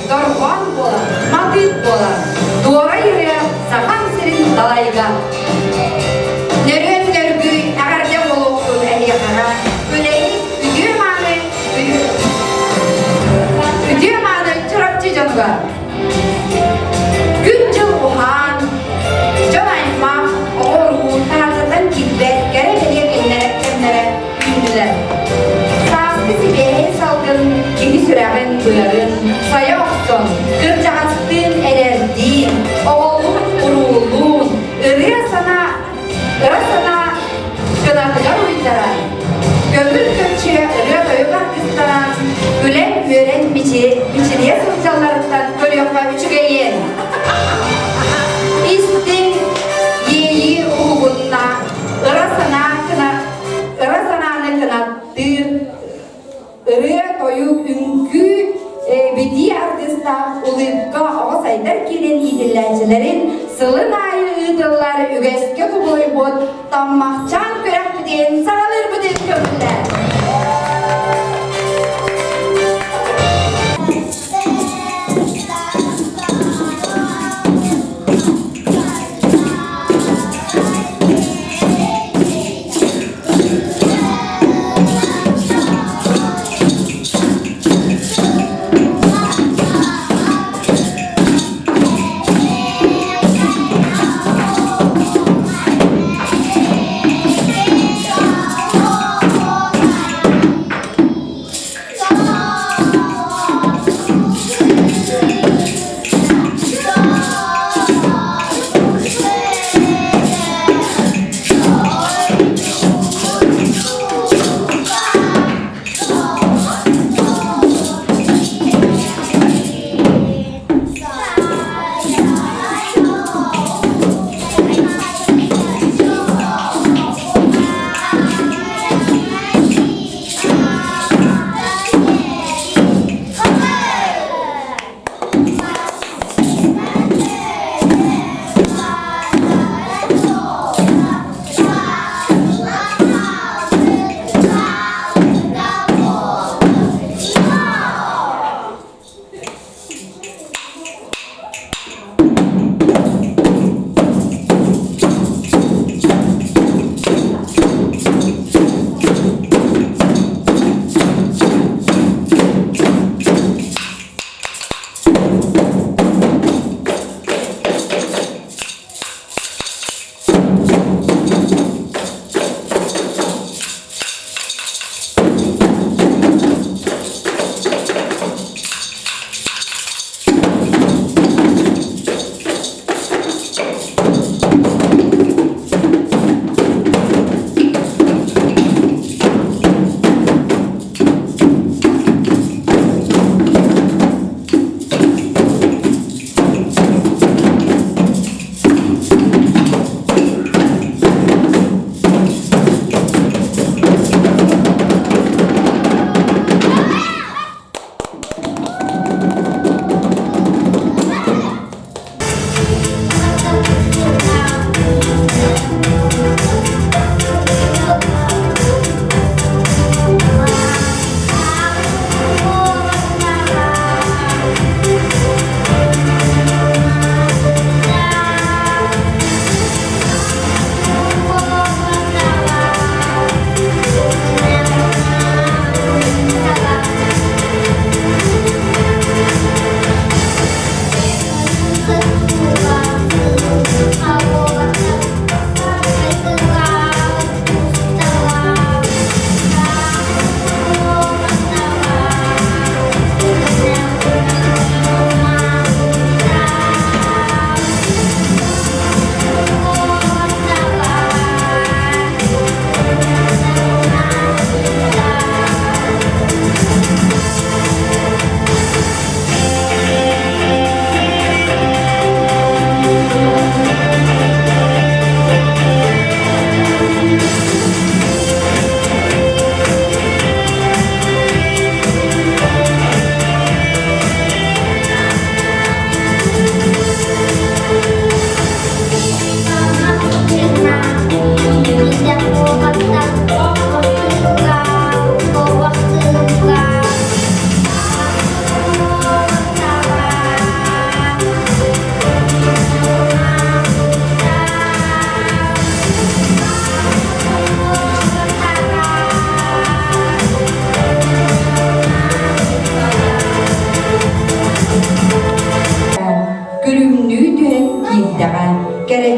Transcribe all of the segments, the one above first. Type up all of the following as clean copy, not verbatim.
dorban bolar, madit bolar. Doğra yürüye sahan serin dalayga. Nörün nörgü ağırda oluksun eliyakara. Öleyi üdüğü manı çırapçı canıga. Gün yıl uhan, can ayma, oğru, tarzatan gitbet, gerekliye kenlere gündüler. Sağlıklısı beğen salgın, kimi süreğin duyarın, saya oksun, kırcağıstığın elerdiğin, oğlun uğurluğun, ırıya sana kınatıgar uyutaran, gömül kökçe ırıya doyugar kıstaran, gülen güren biçiliye sırtçalarından körüyokla üçügeyin. İstin yeyi uğunna, ıra sananı kınattır, ırıya doyuk ünkü bedi artista uluyupka ağız aydar kirin idillercilerin sılın ayı ıdıllar ügeske kubuluy bot tammakçan körek büdeyin sağılır büdeyin kömürler.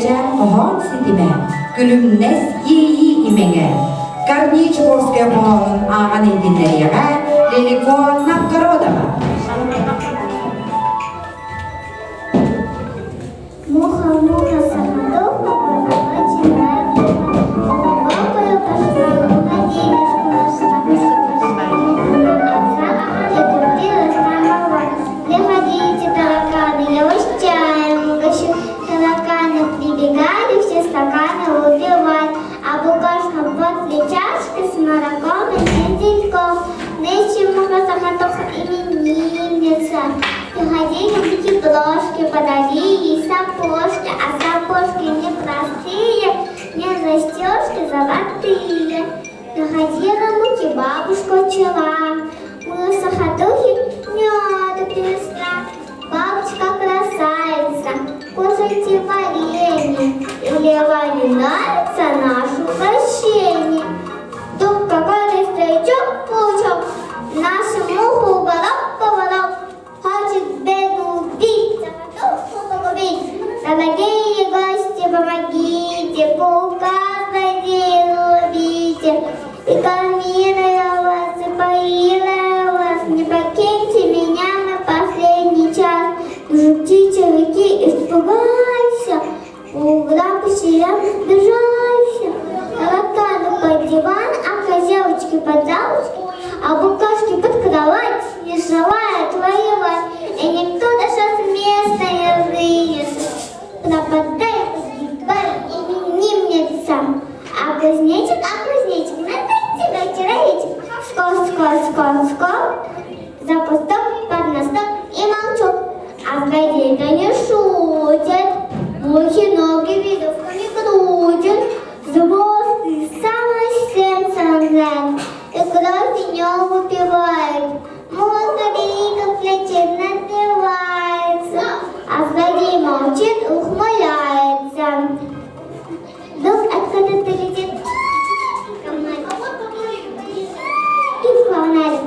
Кечен оған сетіме, күлімнес ейі имеңе. Карничковская молын аған едіндеріға, леликон наққародама. Муха-муха самодок, начинает лопаю кошмару, денежку нашла. Я купила самого. Приходите, тараканы, я вас чаем угощу. Тараканы прибегали, все стаканы убивать. А букашка после чашки с молоком и дизельком. Нынче муха самодок именинница. Приходили такие брошки, подарили ей сапожки, а сапожки не простые, не застежки золотые. Находила муки бабушка вчера, мы сахатухи меда принесла. Бабушка красавица, кушайте варенье, или вам не нравится наше угощение. Тут какой-то старичок паучок, нашу муху уголок-поволок. Хочет беду убить, заготовку погубить. Дорогие гости, помогите, паука зарубите. И кормила я вас, и поила я вас. Не покиньте меня на последний час. Птичьи испугайся, угра поселям сбежайся. Тараканы под диван, а козявочки под лавочку, а букашки под кровать, не желая воевать. И никто даже с места не вынесет. Пропадает, погибает именинница. А кузнечик, надайте роечек. Скок, за кустом, под ностом и молчу. А в газете не шутят, мухи ноги видовками крутят. Звезды самое сердце ранят, и кровь не выпивает. Мозговик плечет надевается, а злодей молчит, ухмыляется. Вдруг откуда-то летит и фонарик.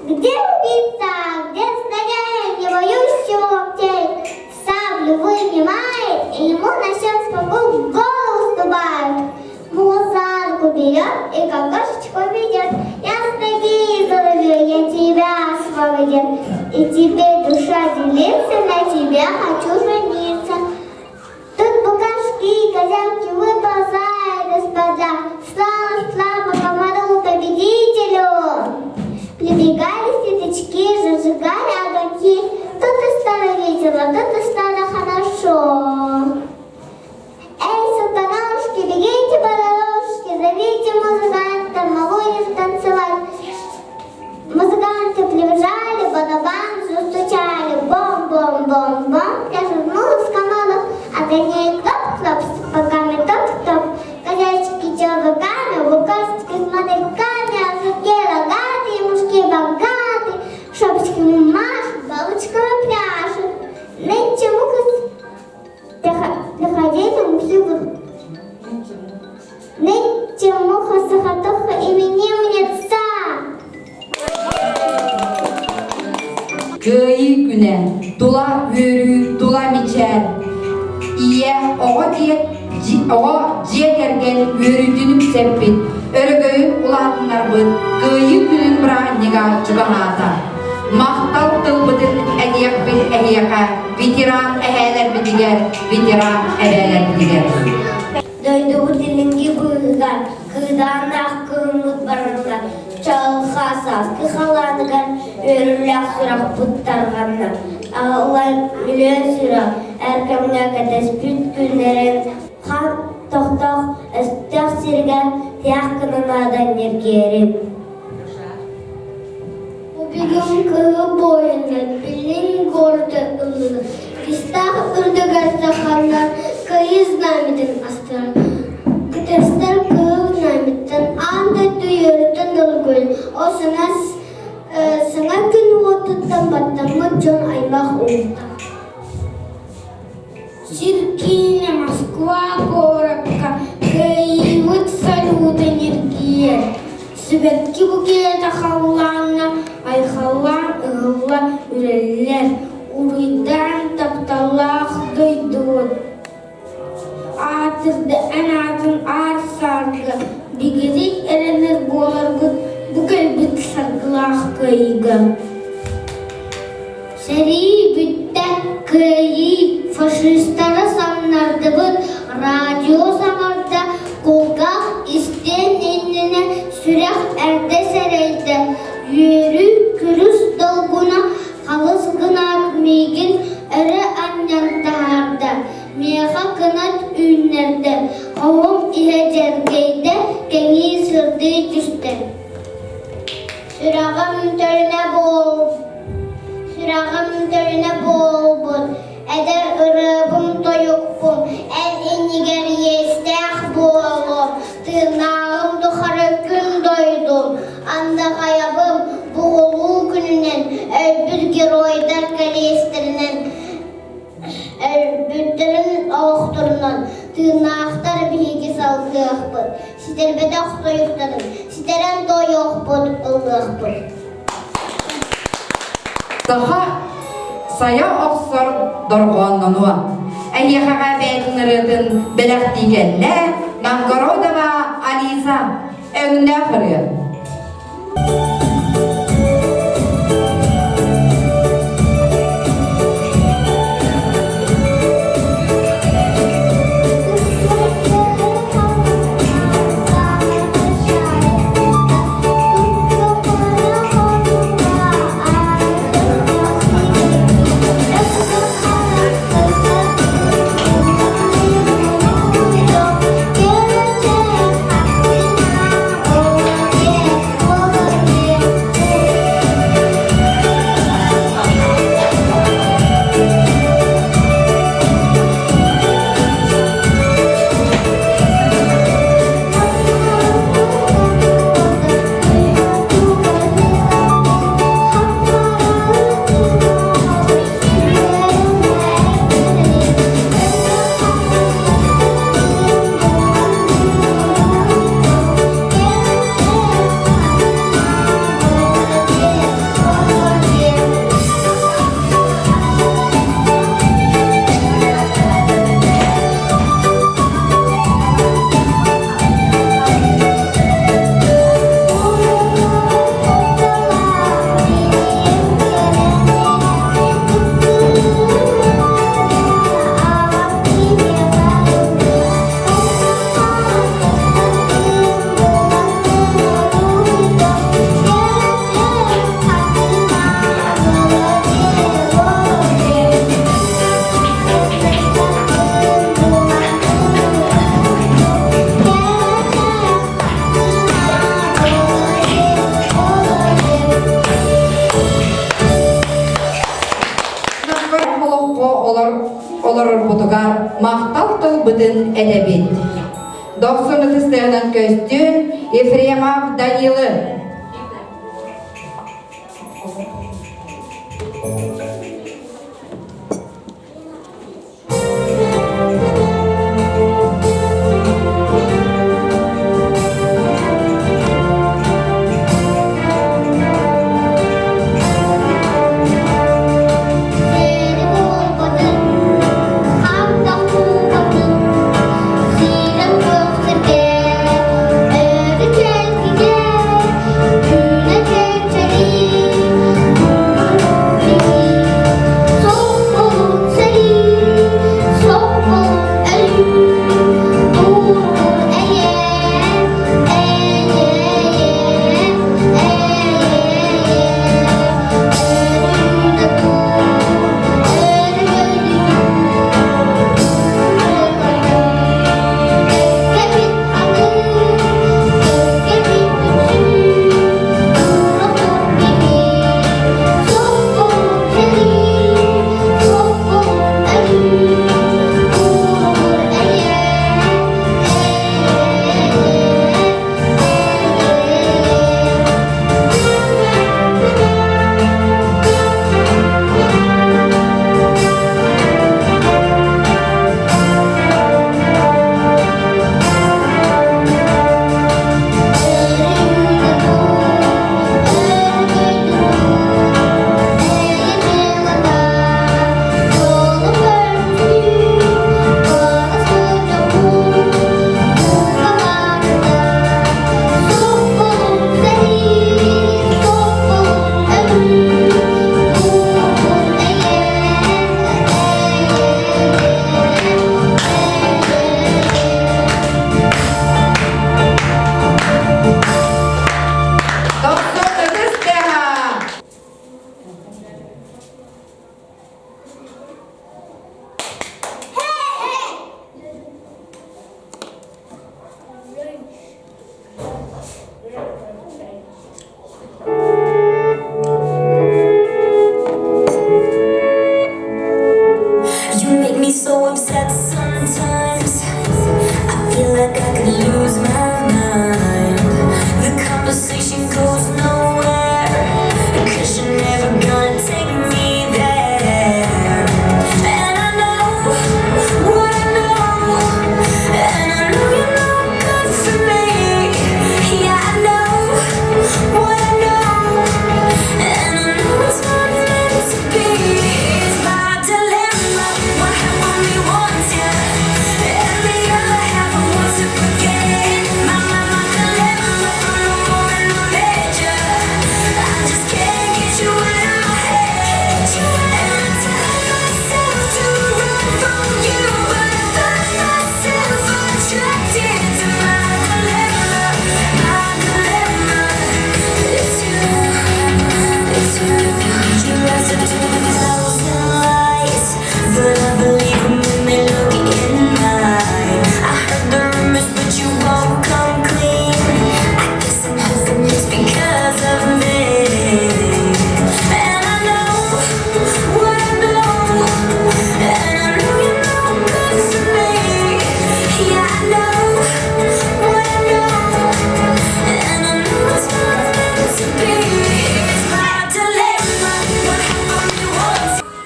Где убийца, где снаряд, не боюсь чертей. Саблю вынимает, и ему на щепку голову ступает. Муха за руку берет и как кошечку ведет. Я с ноги заловлю, я тебя освободил. И теперь душа делится, на тебя хочу жениться. Тут букашки и козявки выползают, господа. Слава, слава комару победителю. Прибегали светочки, зажигали огоньки. Тут-то стало весело, тут-то стало хорошо. Эй, султанушки, бегите по дорожке, зовите музыкантов, могу я танцевать. Музыканты прибежали, барабан застучали, бом-бом-бом-бом. Прижимнулась команда, а за ней топ-топ, с сапогами топ-топ. Козячки челбаками, букашечки с мотыльками, а жуки рогатые, мушки богатые. Шапочками машут, балочками пляшут. Нынче муха приходили мухи. Нынче муха сахатуха именинница. Кöyі күні, тула өрі, тула мечер. Ие, оға жетерген өрітініп сәппет. Өрігөйін ұлатынар бұд, кöyі күнін бұраннеға жұғаната. Мақтал тылбыдын әдияқ бен әйеқа, ветеран әхәлер бідігер, ветеран әбәлер бідігер. Дойду тілінгі бұйғар, қыданақ күміт барынғар. Чалға сасқы қаланығар, өрілік сұрақ бұттарғанна. Ағылар үлен сұрақ, әркімге кәдес бүт күндерін. Қан тоқтақ, үстіқ сірген, тияққының адан ергерін. Убегім кығы бойында, білін горды ұлығы. Кистақ үрдігер сақандар, кайы знаметін астыры. Күтестер кығы знаметін, анда түйірітін ұлғын. О сыңа күн отыттан баттамы жон аймақ ұлта. Сиркиня, Москва, городка, кайывыт салют энергия. Светки букета халлана, ай халлан ығыла үрелер. Урыйдан тапталақ дойдуд. batırdı anasın ağır sargı. Digezik erenir boğlargı, bu gelbit sargılaq kıyıgı. Seri bitte kıyı faşistara sanlardı bıt, radyo sanarda kolgaq isten enine sürek erde sereydi. Yürü kürüs dolguna kalız gınat migin ere anyan taharda. Meha kınat ünlerde, havam ihe cergeyde, keni sırdı cüste. Sürağım törüne bol, eder ırıbım toyukbum, en iniger yesteh boğulum, tırnağım duharı gün doydum, anda kayabım boğulu gününen, ölbür geroydar kalestirinen, ölbürlerin ağıqtırından, tırnağıqtar bihigi salgıqbır, siterbedaq toyuqtadım, siteren toyuqbır, ılgıqbır. Daha saya oksor dorgonlanua. Ayyahaga betinirıdın belak digelle, Novgorodova Alisa önüne kırıyor. Olur butugar mahtal tol bıdın edebit. 90 tüstüğünün köstün Efremov Danil'ı.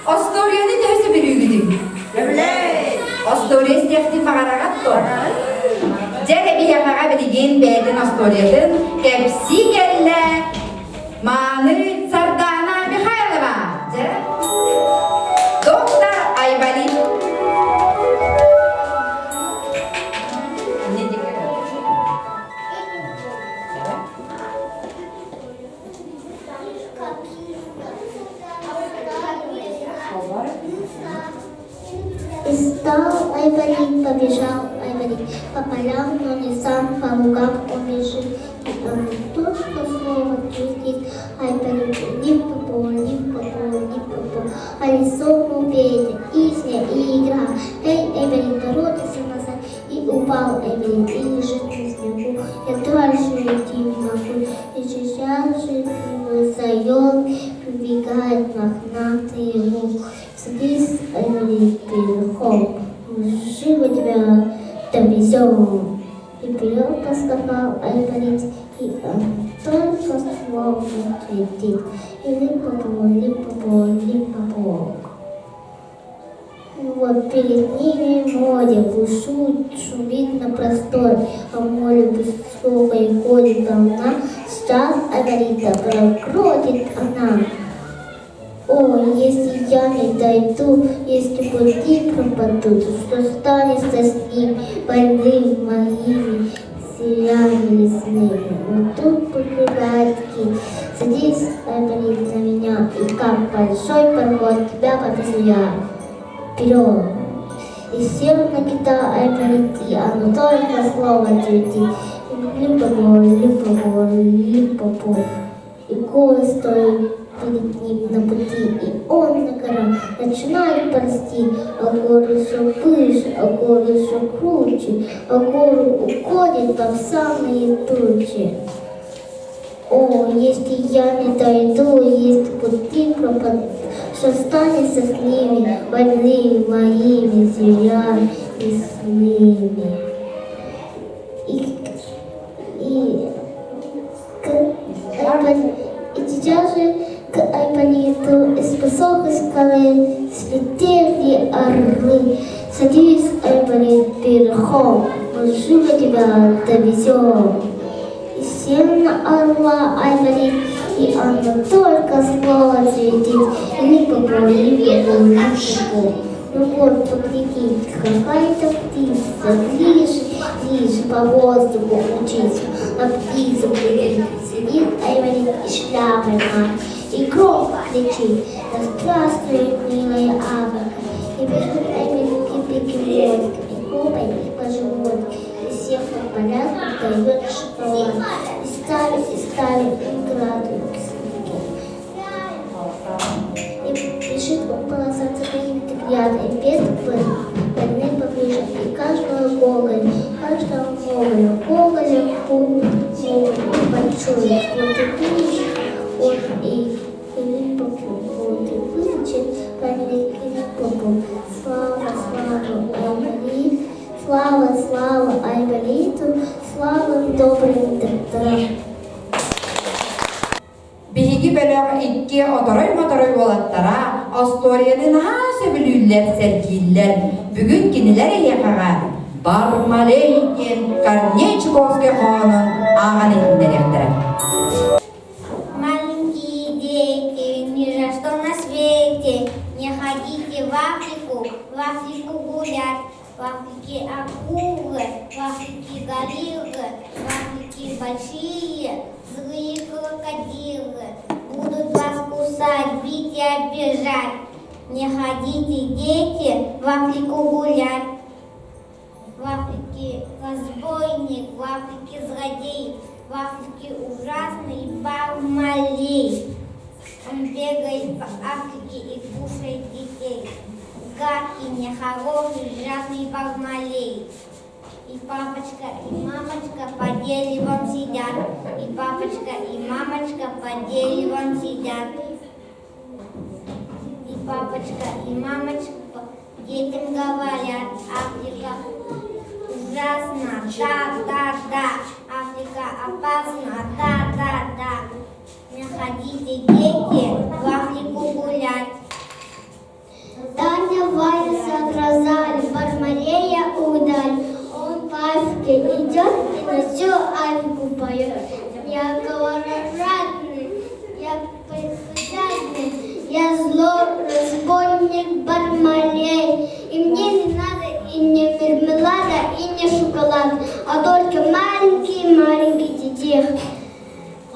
Astoriye'nin dersi bir ügüdüm. Astoriye siyahti mağaragatto. Jere bir yakağa bilgin beydin Astoriye'den kepsi gelle Mani Sardana Mikhailova. Jere. Doktor Ayvali. Ne diyeyim? Стал Айболит, побежал Айболит по полям, но не сам, по лугам он бежит. И он только слово кричит Айболит, лип-по-по, лип-по-по, лип-по-по. А лесом петя, песня и игра. Эй, Айболит, воротился назад, и упал Айболит, и лежит на снегу. Я дальше идти не могу, и сейчас же за елкой прибегает мохнатый лук. Садись, Айболит, петухом, живо тебя довезем. И вперед поскакал Айболит, и он только слово летит. И лип-по-по, лип-по-по, лип-по-по. Вот перед ними море бушует, шумит на простор, а море высокой ходит волна, сейчас Айболита прокрутит она. О, если я не дойду, если пути пропадут, что станется с ним, больными моими сиями лесными. Вот тут погибает кит. Садись, Айболит, на меня, и как большой пароход тебя повезу я. Вперед! И сел на кита Айболит, и оно только слово твердит. Лип-по-по, лип-по-по, лип-по-по. И голос стоит перед ним на пути, и он на горах начинает ползти, а горы все выше, а горы все круче, а горы уходят во самые тучи. О, если я не дойду, если пути пропадут, что станется с ними, больными моими зверями лесными. И сейчас же к Айболиту из высокой скалы слетели орлы. Садись, Айболит, верхом, мы живо тебя довезем. И сел на орла Айболит, и оно только слово светит. Лип-по-по, лип-по-по, лип-по-по. Ну вот, поглядите, какая-то птица, ближе, ближе по воздуху учится. А птица глядит, сидит Айболит и шляпой мать, и громко кричит: да здравствует, милая Аврора. И бежит Айболит и бегемот, и хлопает по животу, и всех на полях дает шоколад, и ставит им градует снеги. И бежит он полосаться своими тыгряды, и бед больны поближе, и каждого гоголя большой, вот и пишет, он и лип-по-по, вот и вылечит, больных лип-по-по. Слава Айболиту, слава добрым докторам. Bihi bölüğü iki otoray olattara Astoriye'nin hası bilüller sergiller bugün kiniler yakağa Barmaleyken Korneychikovski Xonun ağan etinderektir. Маленькие дети, ни за что на свете не ходите в Африку гулять. В Африке акулы, в Африке гориллы, в Африке большие злые крокодилы. Будут вас кусать, бить и обижать. Не ходите, дети, в Африку гулять. В Африке разбойник, в Африке злодей, в Африке ужасный Бармалей. Он бегает по Африке и кушает детей. Гадкий, нехороший, жадный Бармалей. И папочка, и мамочка по деревам сидят. И папочка, и мамочка по деревам сидят. И папочка, и мамочка детям говорят: Африка ужасно, да. Африка опасна, да. Не ходите, дети, в Африку гулять. Таня, Ваня сообразали, Бармарея удаль. Он по Африке идет и на всю Африку поет. Я кровожадный, я предсказательный, я зло разбойник Бармалей. И мне не надо и не мармелада, и не шоколад, а только маленький детей.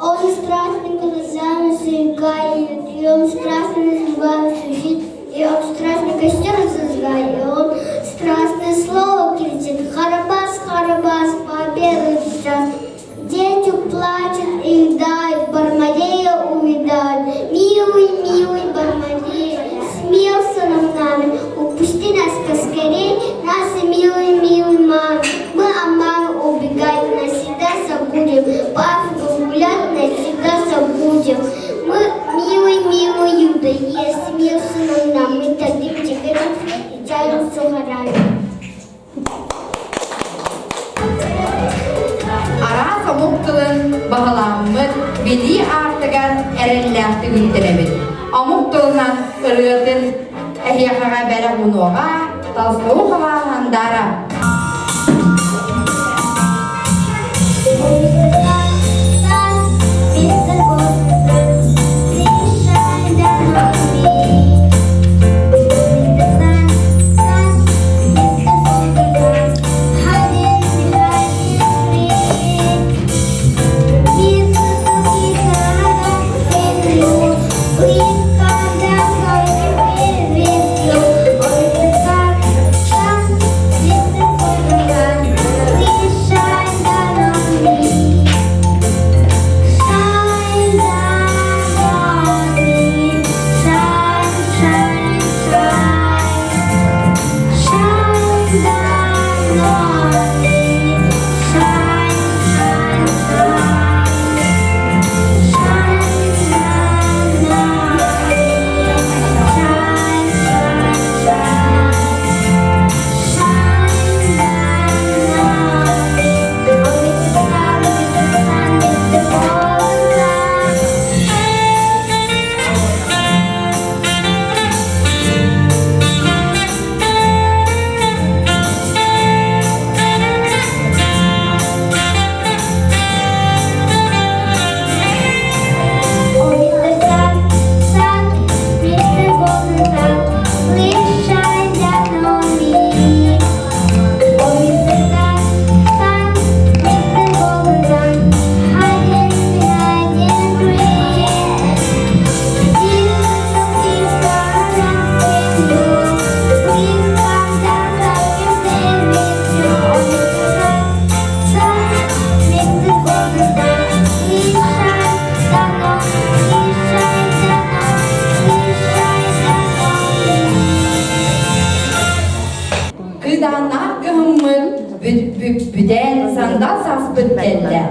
Он страстными глазами сверкает, и он страстными зубами сучит, и он страстный костер зажигает, и он страстное слово кричит. Харабас, победу сейчас. Дети плачут и рыдают, Бармалея увидают. Милый Бармалея, смеялся над нами, упусти нас поскорей, наши милые мамы. Мы о маме убегаем, навсегда забудем, по Африке гулять навсегда забудем. Мы милый Юдоест, смеялся над нами, мы тогда теперь и тянем сухарями. Ara somuk kılın bağlanmış, bili artıgan erellähti bildirebit. Amuk kılınan ırıtın ehyakaga bere unuğa, tasluğu handara. Büden sandal saspıt derler.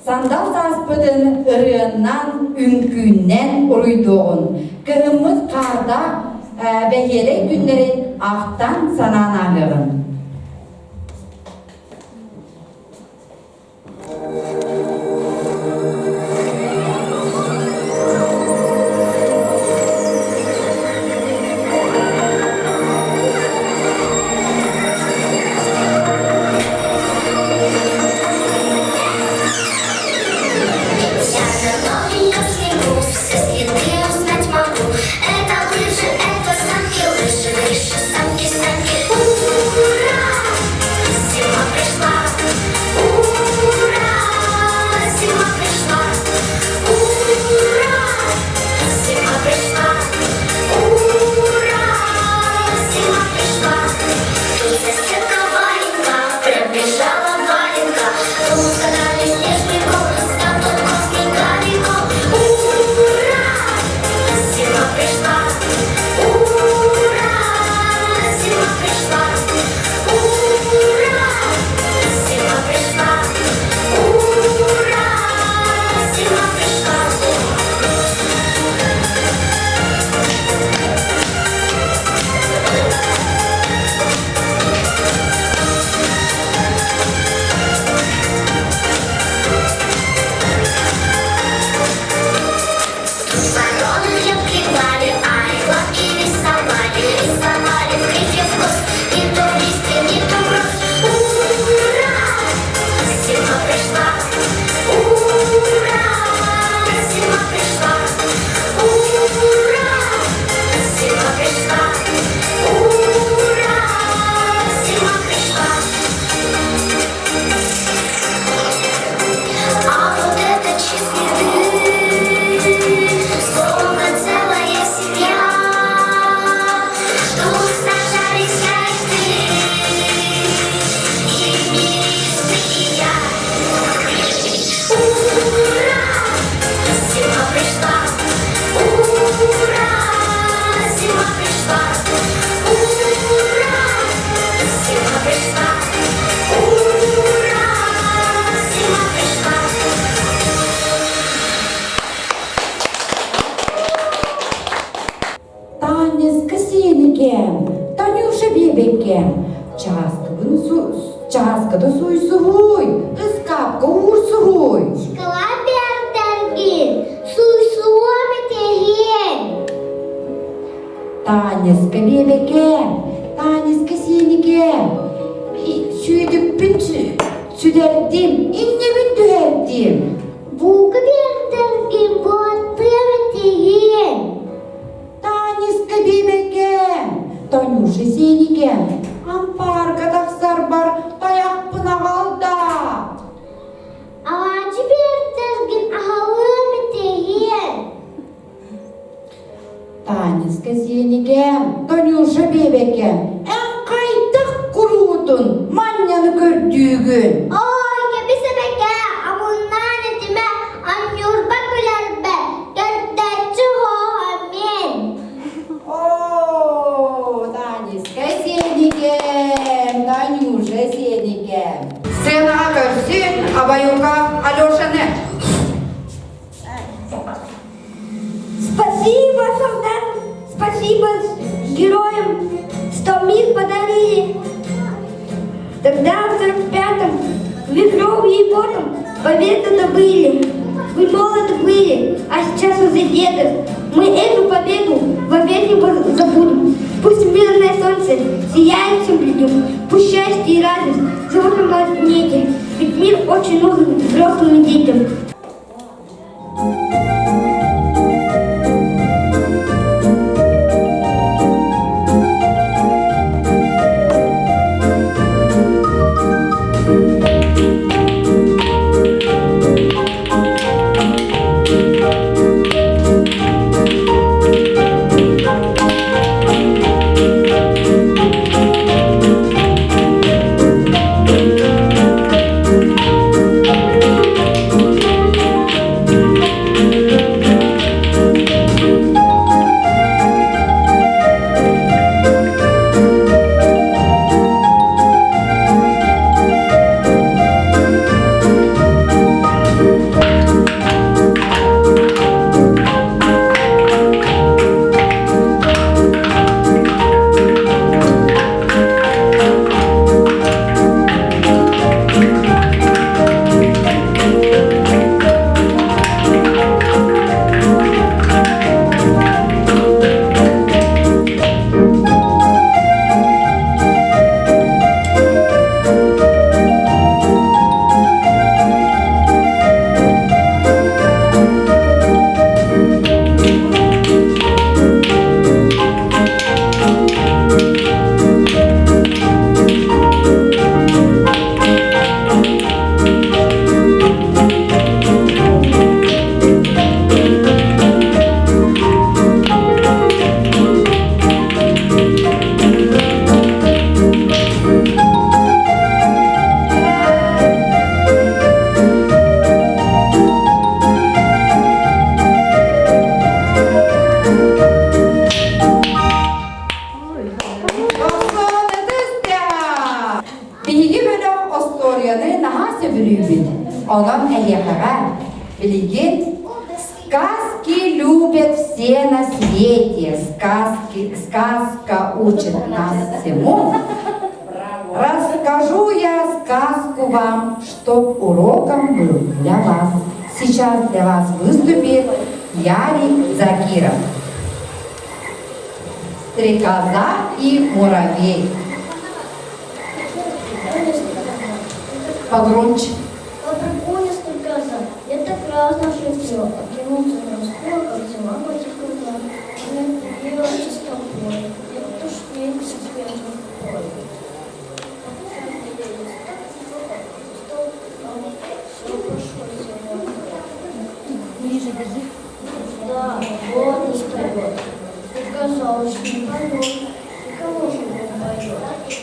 Sandal saspıdın ırığından, ünkünden uyduğun. Kırmız karda ve yere günlerin ahtan sananalığın. Это лыжи, это санки, лыжи, самки. Ура! да суйсугуй, ыскапка урсугуй. Шкала бердерген, суйсуоми теген. Таниска бебекен, таниска сенекен. Süydüppün süderdim, innemin düherdim. Бука бердерген, буаттыми теген. Таниска бебекен, Танюша сенекен. Ампарга тахсар бар, таяк пына қалда. Авачы бердерген, ахалыми теген. Таниска сенекен, Танюша бебекен. En kaydık kurudun, manyanı gördüğün. Ой, кебисебеке, амуннан этиме, анюрба күләрбе, гәрдәчі хомен. Oo, Таниска сенекен, Танюша сенекен. Сцена görsün, Абаюка Алешаны. Спасибо, солдат, спасибо героям, что мир подарили. Тогда в 45-м вы кровью и потом победу добыли. Вы молоды были, а сейчас уже деды. Мы эту победу вовек не забудем. Пусть мирное солнце сияет всем людям. Пусть счастье и радость живут на планете. Ведь мир очень нужен взрослым и детям. Онон әлияқаға білеген сказки любят все на свете. Сказка учит нас всему. Расскажу я сказку вам, чтоб уроком был для вас. Сейчас для вас выступит Ярик Закиров. Стрекоза и муравей. Погромче. По драконе стрекоза, я так разно шутила, оглянулся на раскол, как зима против крыла. Она купила чисто поле, я тушнее к свежему полю. Все пошло зимой. Ниже держи. Да, вот не встает. Стрекоза уж не поет, никого же не поет.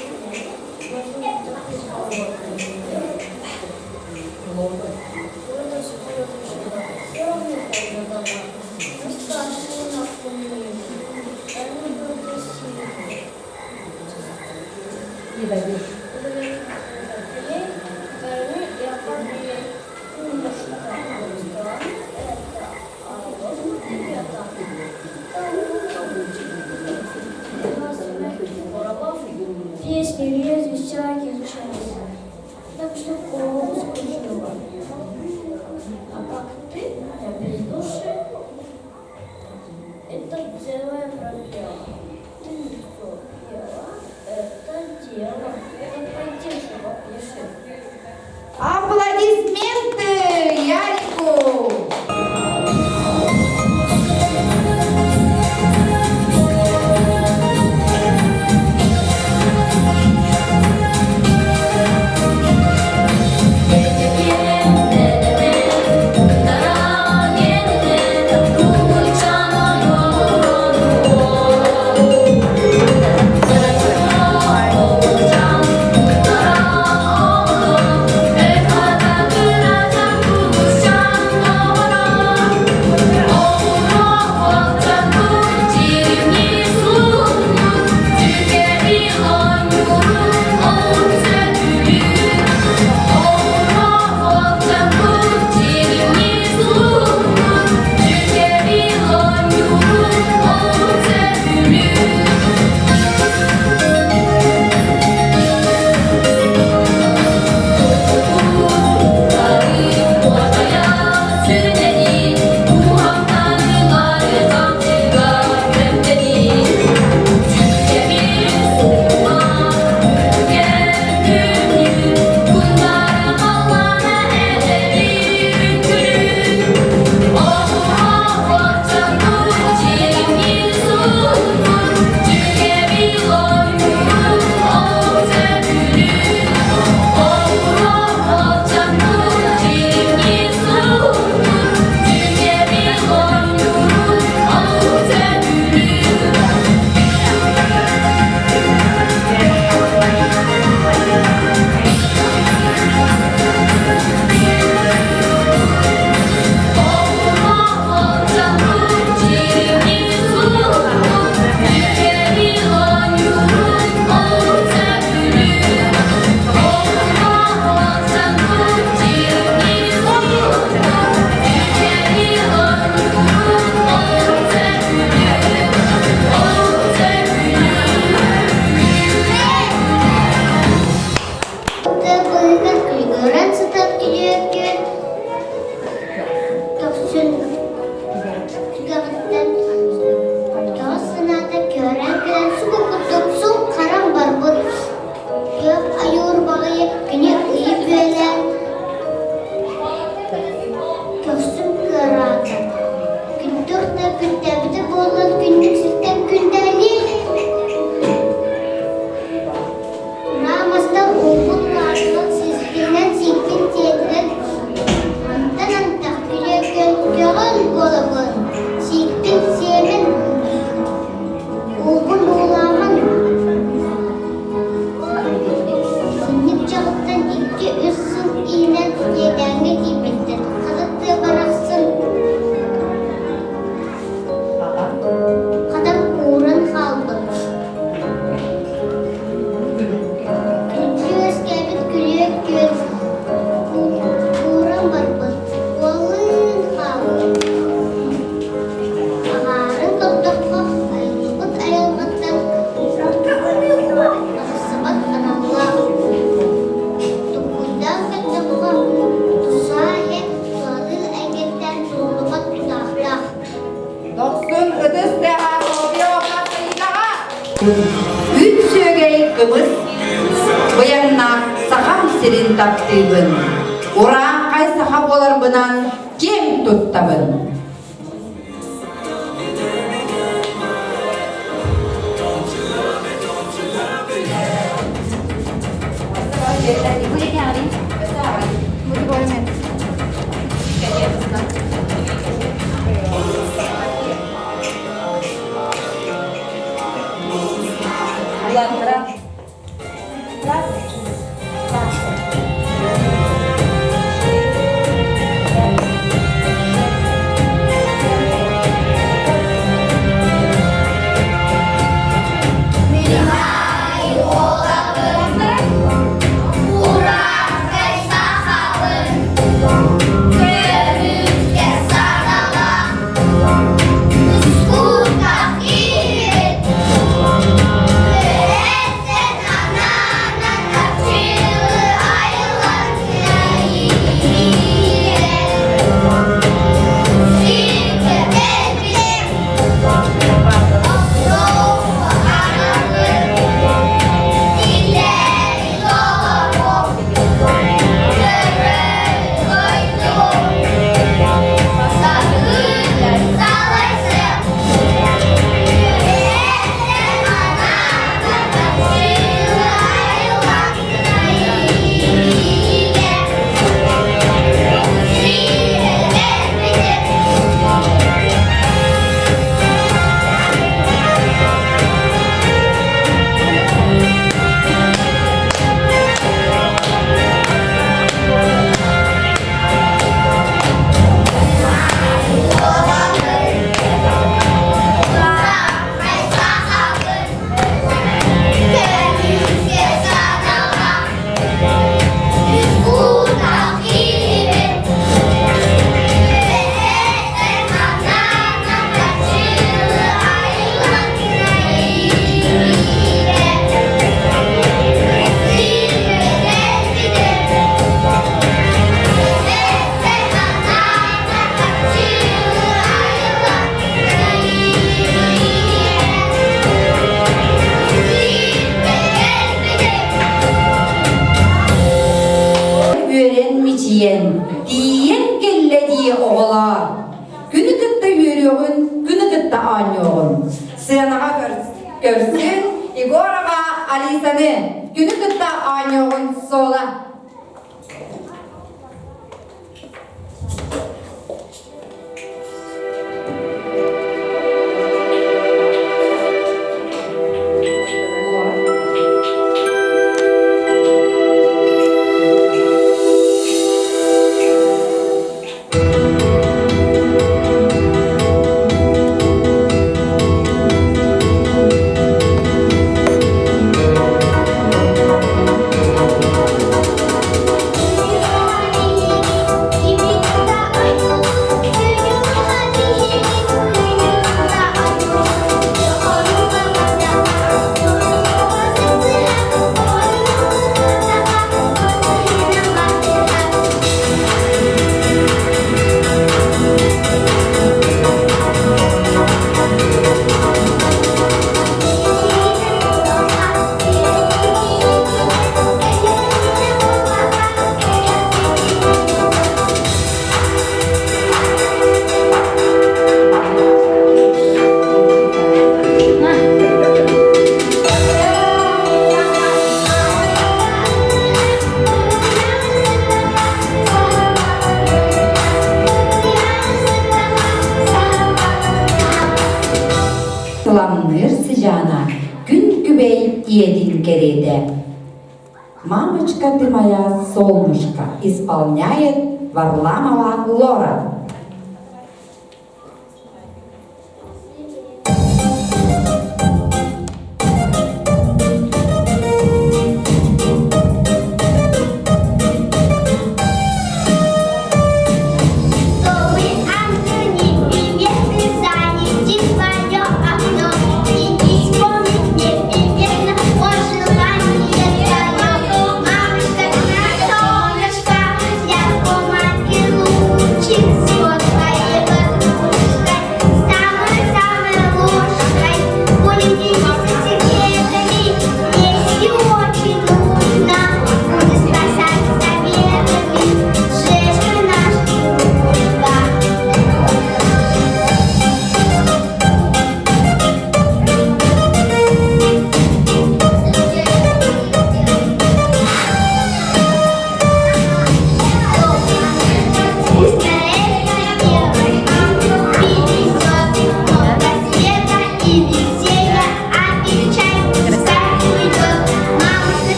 Yedenme diyebilirsin. Kazıktığı bıraksın. Kadar uğrun kaldı. Göz gelip gülüyor göz. Uğrun bırbır. Uğrun kaldı. Ağarın kaptakka. Ayılmıt ayılmıttan. Sebat anamla. Tukuydan kaçakka. Tusahe. Tuhalil engetten tuğlumat tutahta. Doksun ıdız deha oluyor kasıyla. Üç sögey kımız, bu yanına sakam sirin taptıybın. Orağın kay sakap olur bınan kim tuttabın. Diyen gellediği oğla. Günü kıtta yürüyorsun, günü kıtta anıyorsun. Sığınağa görsün, Igor'a Alisa'nı. Günü kıtta anıyorsun sola. Sılanır sıcağına, gün gübeyip diyedin geride. «Мамочка, ты моя солнышко» исполняет Варламова Лора.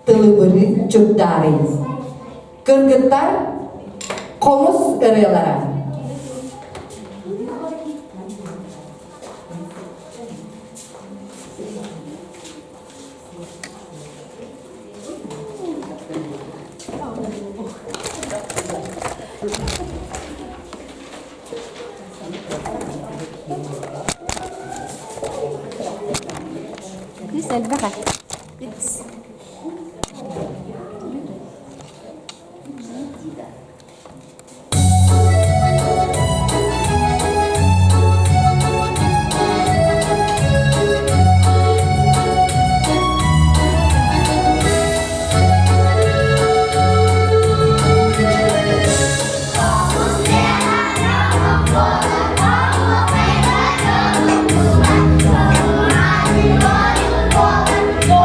Тылыбыры чуптары. Кыргыттар комус ырылара. Güzel bakın. It's Oh,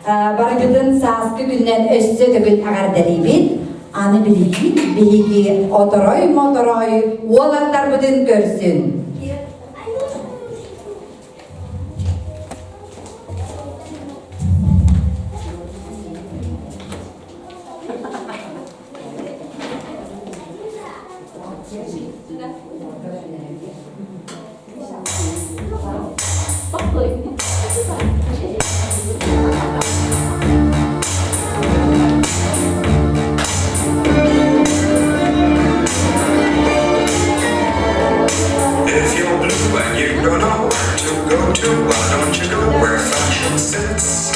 Barıgıdın saskı günden össe tügün ağardaribit. Anı bileyim, bihigi otoroy motoroy, oğlanlar budun görsün. If you're blue and you don't know where to go to, why don't you go where fashion sits?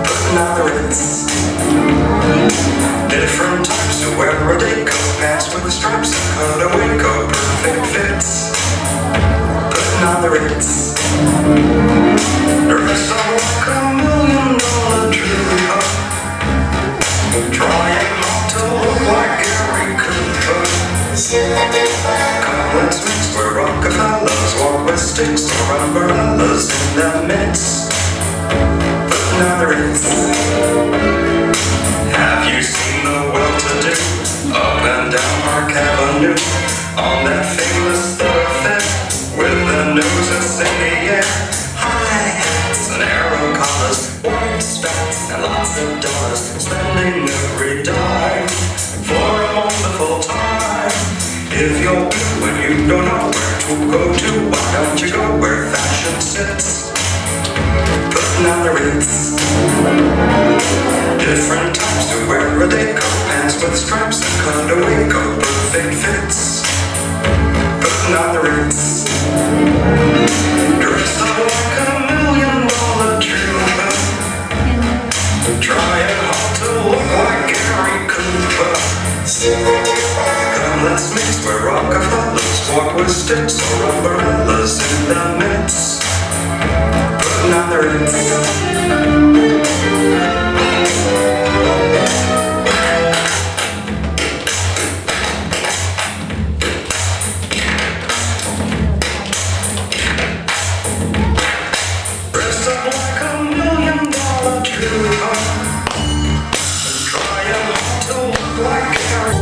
Putting on the Ritz. Different types to wear a day coat, pants with stripes and cutaway coat, perfect fits. Putting on the Ritz. Dressed up like $1 million true. Trying hard to look like Gary Cooper. Collins mix where Rockefellers walk with sticks or umbrellas in their midst. Putting on the Ritz. Have you seen the well-to-do up and down Park Avenue on that famous thoroughfare with their noses in the air? High hats and arrow collars, white spats and lots of dollars, spending every dime for a wonderful time. If you're blue and you don't know where to go to, why don't you go where fashion sits? Putting on the Ritz. Different types to wear a day coat, pants with stripes and cutaway coat, perfect fits. Putting on the Ritz. Dressed up like $1 million trooper, trying hard to look like Gary Cooper. Come, let's mix where Rockefellers walk with sticks or umbrellas in their midst. Putting on the Ritz. Dressed up like $1 million trooper, trying hard to look like Gary.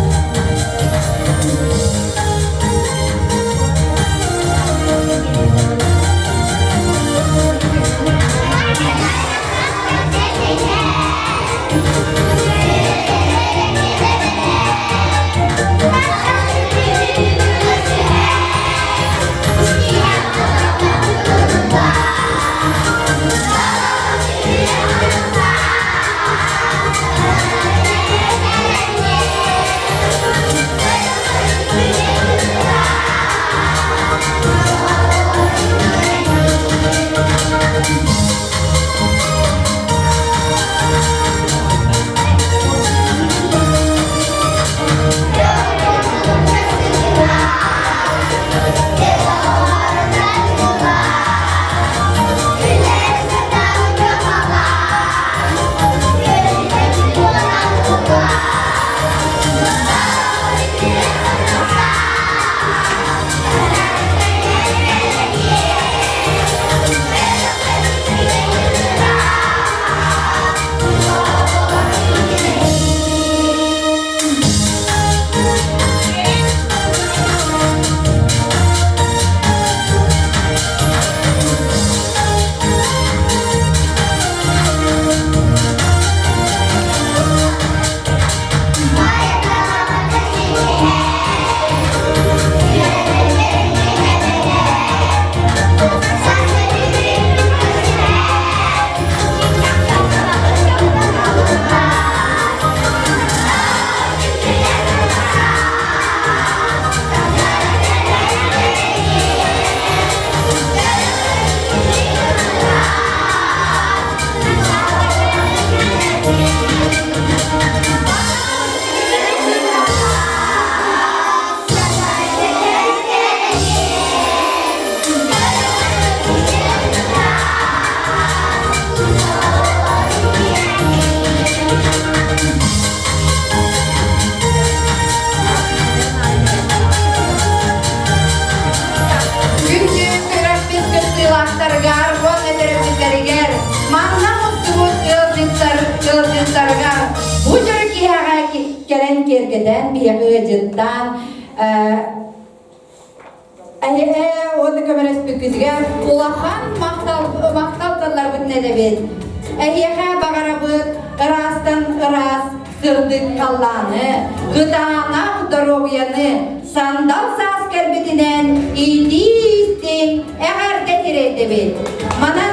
Bu jörü kiyaga kelen kergeden biyağı jıttan onu kömeres büküzge ulahan maktaltallar bu ne debet. Ehiyaga bagarabıt ırastan ıras sırdık kallanı, gıdana udaroviyanı, sandal saz kerbetinen idi istin eğer getirir debet. Mana